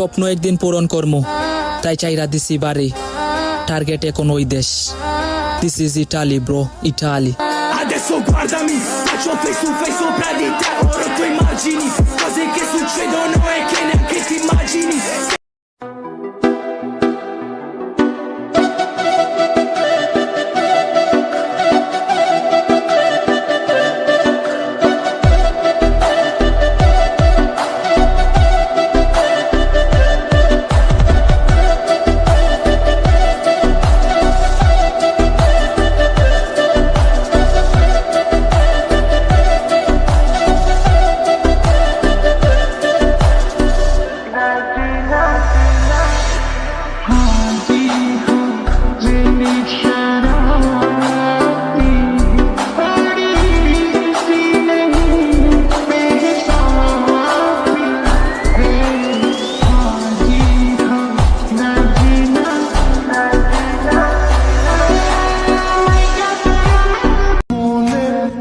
স্বপ্ন একদিন পূরণ করমু, তাই চাইরা দিছি বাড়ি, টার্গেট এখন ওই দেশ। This is Italy bro, Italy. Adesso guardami, faccio face sopra di te. Ora tu immagini cose che succedono e che neanche ti immagini.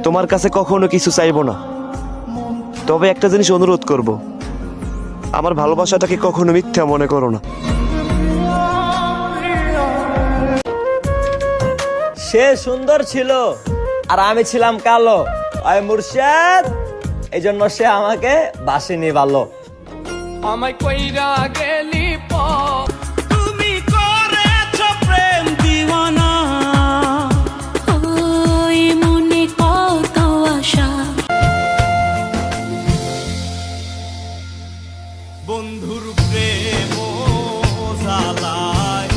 তোমার কাছে কখনো কিছু চাইবো না, তবে একটা জিনিস অনুরোধ করব, আমার ভালোবাসাটাকে কখনো মিথ্যা মনে করো না। সে সুন্দর ছিল আর আমি ছিলাম কালো, আয় মুর্শিদ, এই জন্য সে আমাকে বাসিনি ভালো। আমায় কইরা গেলি তুমি করেছো প্রেম দিওয়ানা। ওই মনে কত আশা, বন্ধুর প্রেম জ্বালায়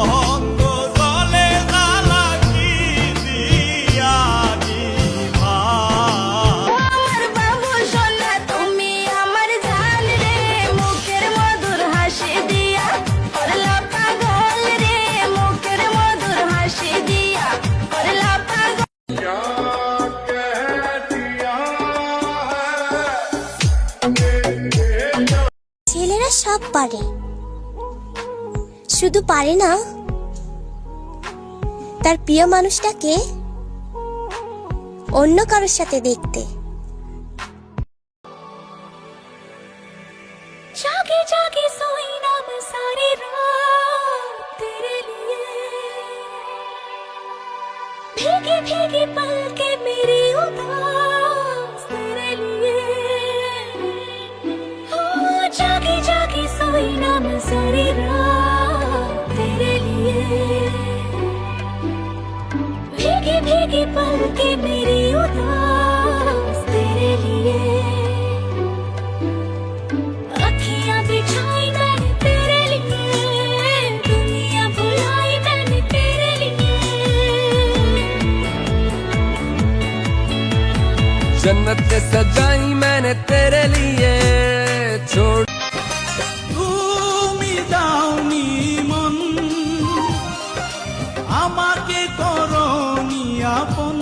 অন্ধ জলে জ্বালা কি দিয়া দিবা। আমার বাবু সোনা তুমি আমার জান রে, মুখের মধুর হাসি দিয়া করলা পাগল রে, মুখের মধুর হাসি দিয়া করলা পাগল। ছেলেরা সব পারে, শুধু পারে না তার প্রিয় মানুষটাকে অন্য কারোর সাথে দেখতে। जागे जागे सोई ना मैं सारी रात तेरे लिए, भीगी भीगी पलके मेरी उदास तेरे लिए। हो जागे जागे सोई ना मैं सारी रात तेरे लिए, भीगी भीगी पलके मेरी उदास तेरे लिए। अखियां बिछाई मैंने तेरे लिए, दुनिया भुलाई मैंने तेरे लिए। जन्नत सजाई मैंने तेरे लिए, छोड़ তুমি দাওনি মন, আমাকে করনি আপন,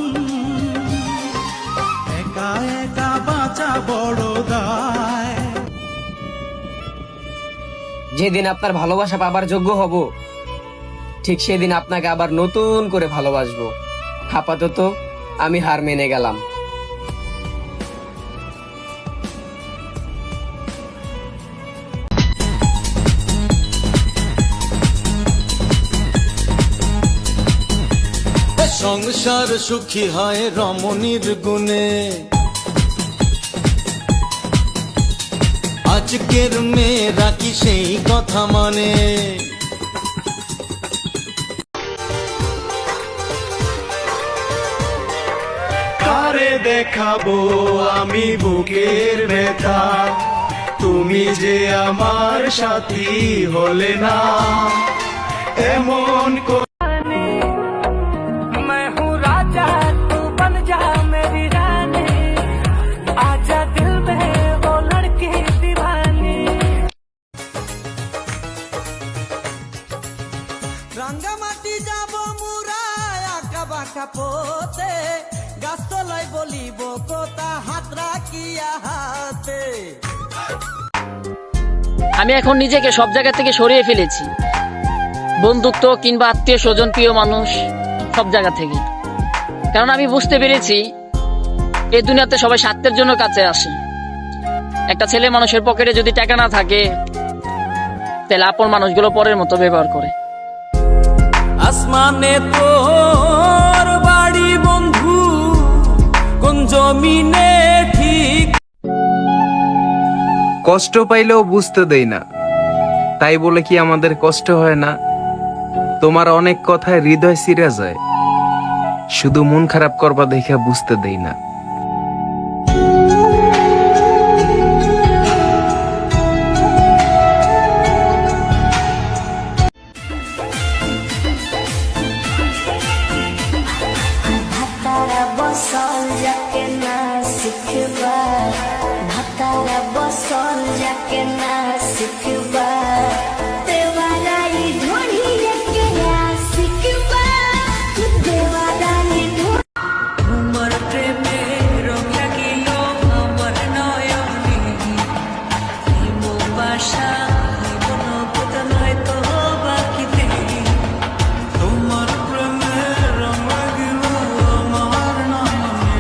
একা একা বাঁচা বড় দায়। যেদিন আপনার ভালোবাসা পাবার যোগ্য হব, ঠিক সেদিন আপনাকে আবার নতুন করে ভালোবাসবো। আপাতত আমি হার মেনে গেলাম। সংসার সুখী হয় রমণীর গুণে, আজকের মেয়েরা কি সেই কথা মানে। কারে দেখাবো আমি বুকের ব্যথা, তুমি যে আমার সাথী হলে না এমন রাঙ্গামাটি যাব মুরায় আঁকা বাঁকা পোতে, গাছতলায় বলিব কোথা হাত রাখিয়া হাতে। আমি এখন নিজেকে সব জায়গা থেকে সরিয়ে ফেলেছি, বন্ধুত্ব কিংবা আত্মীয় স্বজন, প্রিয় মানুষ, সব জায়গা থেকে। কারণ আমি বুঝতে পেরেছি এই দুনিয়াতে সবাই স্বার্থের জন্য কাছে আসে। একটা ছেলে মানুষের পকেটে যদি টাকা না থাকে তাহলে আপন মানুষগুলো পরের মতো ব্যবহার করে। আসমানে তোর বাড়ি বন্ধু, কোন জমিনে ঠিক কষ্ট পাইলেও বুঝতে দেই না, তাই বলে কি আমাদের কষ্ট হয় না? তোমার অনেক কথায় হৃদয় ছিঁড়া যায়, শুধু মন খারাপ করবা দেখে বুঝতে দেই না। ভাতারা বসল যাকে না শিখবা, ভাতারা বসল যাকে না শিখবা, দেওয়ারাই ঢোড়িয়ে কে না শিখবা, দেওয়ারাই তোমার প্রেমে রং লাগিল আমার নয়নে, বাসা মনোপুত নয় তো বাকিতে। তোমার প্রেমে রং লাগিল আমার নয়নে,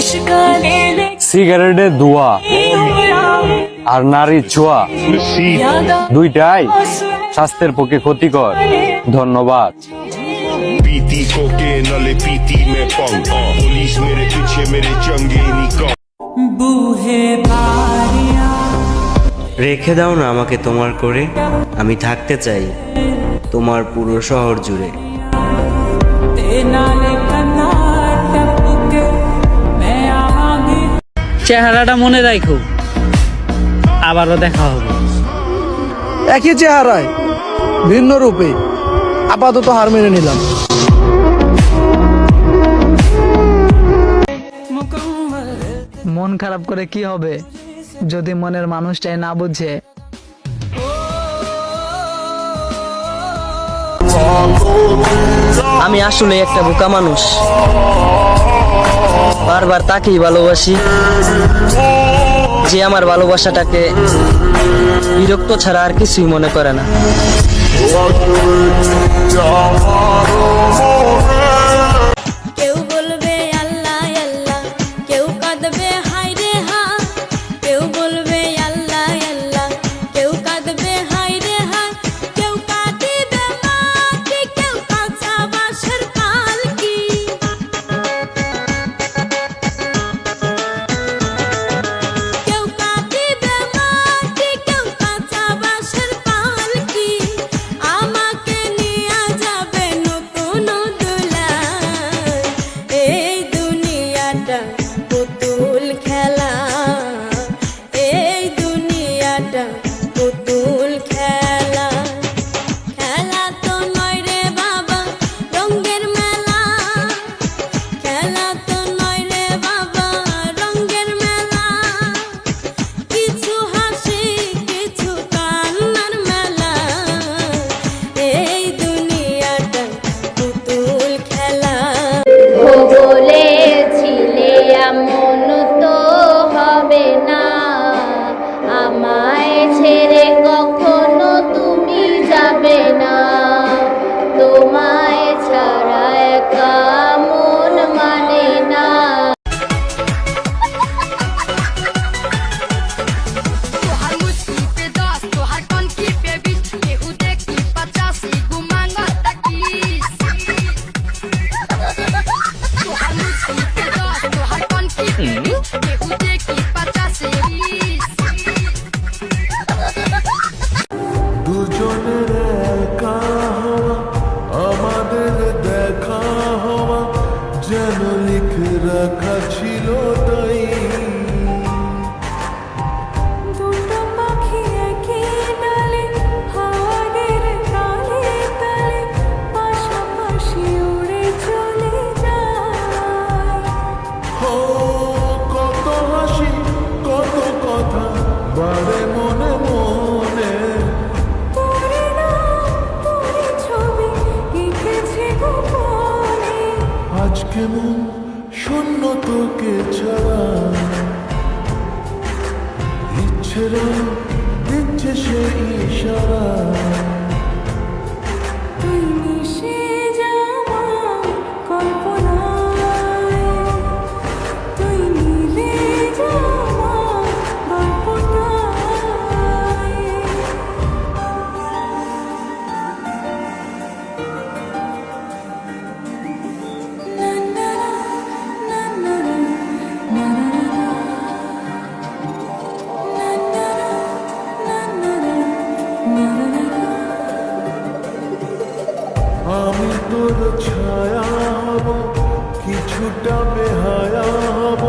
ইশকালে সিগারেটের ধোঁয়া আর নারীর ছোঁয়া দুইটাই স্বাস্থ্যের পক্ষে ক্ষতিকর। ধন্যবাদ। पीती कोकेन वाले पीती में पंग, पुलिस मेरे पीछे मेरे चंगे निकम। বুহে পারিয়া রেখে দাও না আমাকে তোমার করে, আমি থাকতে চাই তোমার পুরো শহর জুড়ে। তেনালে কান্না টপকে মে আগে। চেহারাটা মনে রাখো, আবারও দেখা হবে। একই চেহারায় ভিন্ন রূপে আপাতত হার মেনে নিলাম। মন খারাপ করে কি হবে যদি মনের মানুষটাই না বুঝে? আমি আসলে একটা বোকা মানুষ, বারবার তাকেই ভালোবাসি যে আমার ভালোবাসাটাকে বিরক্ত ছাড়া আর কিছুই মনে করে না। কেউ বলবে আল্লাহ আল্লাহ, কেউ কাঁদবে হাই রে হা, কেউ বলবে আল্লাহ আল্লাহ, কেউ কাঁদবে হাই রে হা, কেউ কাঁদিবে মাটি, কেউ কাঁচা বাঁশের পালকি, কেউ কাঁদিবে মাটি, কেউ কাঁচা বাঁশের পালকি, আমাকে নিয়ে যাবে নতুন দুলায়, এই দুনিয়াটা পুতুল খেলা, এই দুনিয়াটা পুতুল খেলা, খেলা তো নয় রে বাবা রঙের মেলা, খেলা তো নয় রে বাবা রঙের মেলা, কিছু হাসি কিছু কান্নার মেলা, এই দুনিয়াটা পুতুল খেলা। বলেছিলে এমন তো হবে না, আমায় ছেড়ে কখনো তুমি যাবে না, তোমায় ছাড়া একা মন মানে না। Tohar muski pedas, tohar kon ki pe bich, kehu dekhi 50 gumango takis. Tohar muski pedas, tohar kon ki pe bich, kehu dekhi 50 bis. দুজনের একা হওয়া, আমাদের দেখা হওয়া যেন লিখে রাখা ছিল তাই। দুটো পাখি একই ডালে, হাওয়াদের তালে তালে পাশাপাশি উড়ে চলে যায়। ও কত হাসি কত কথা বারে মনে মনে, তোরে না তোরে ছবি এঁকেছে গোপনে, আজকে মন শূন্য তোকে ছাড়া, ইচ্ছেরা দিচ্ছে সে ইশারা। তুই মিশে যাওয়া কল্পনায়, তুই মিলে যাওয়া গল্পটায়, কিছুটা বেহায়া হব